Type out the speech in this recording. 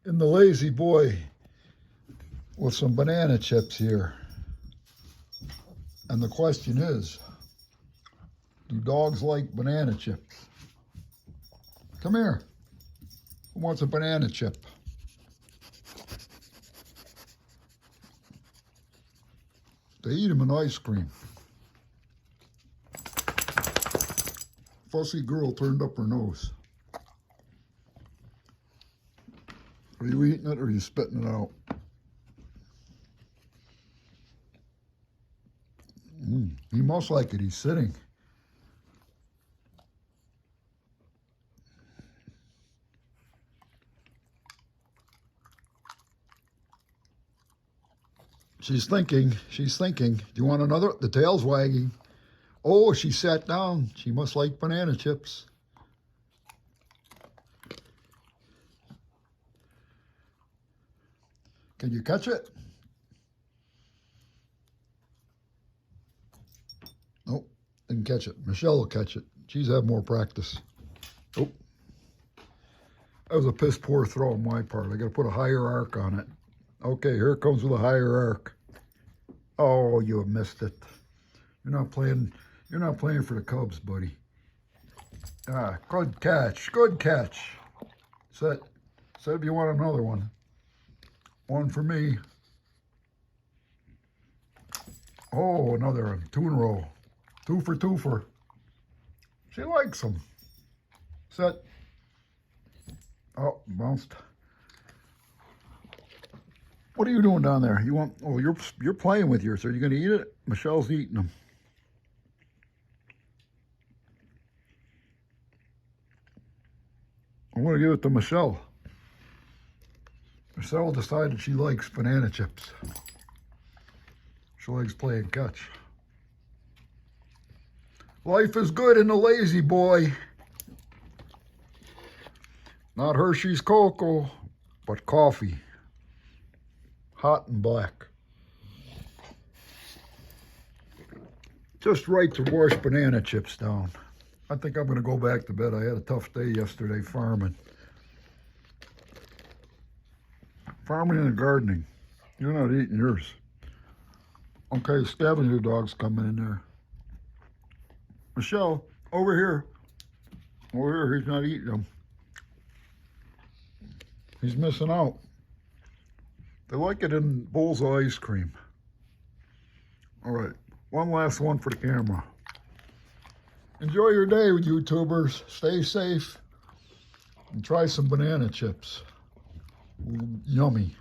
in the Lazy Boy with some banana chips here. And the question is, do dogs like banana chips? Come here. Who wants a banana chip? They eat them in ice cream. Fussy girl turned up her nose. Are you eating it or are you spitting it out? He must like it. He's sitting. She's thinking. She's thinking. Do you want another? The tail's wagging. Oh, she sat down. She must like banana chips. Can you catch it? Nope, didn't catch it. Michelle will catch it. She's had more practice. Oh, that was a piss poor throw on my part. I got to put a higher arc on it. Okay, here it comes with a higher arc. Oh, you have missed it. You're not playing. You're not playing for the Cubs, buddy. Ah, good catch. Good catch. Set. Set if you want another one. One for me. Oh, another one. 2 in a row. 2 for 2 for. She likes them. Set. Oh, bounced. What are you doing down there? You want? Oh, you're playing with yours. Are you going to eat it? Michelle's eating them. I'm going to give it to Michelle. Michelle decided she likes banana chips. She likes playing catch. Life is good in the Lazy Boy. Not Hershey's cocoa, but coffee. Hot and black. Just right to wash banana chips down. I think I'm going to go back to bed. I had a tough day yesterday farming. Farming and gardening. You're not eating yours. Okay, scavenger dog's coming in there. Michelle, over here. Over here, he's not eating them. He's missing out. They like it in bowls of ice cream. All right, one last one for the camera. Enjoy your day, YouTubers. Stay safe and try some banana chips. Yummy.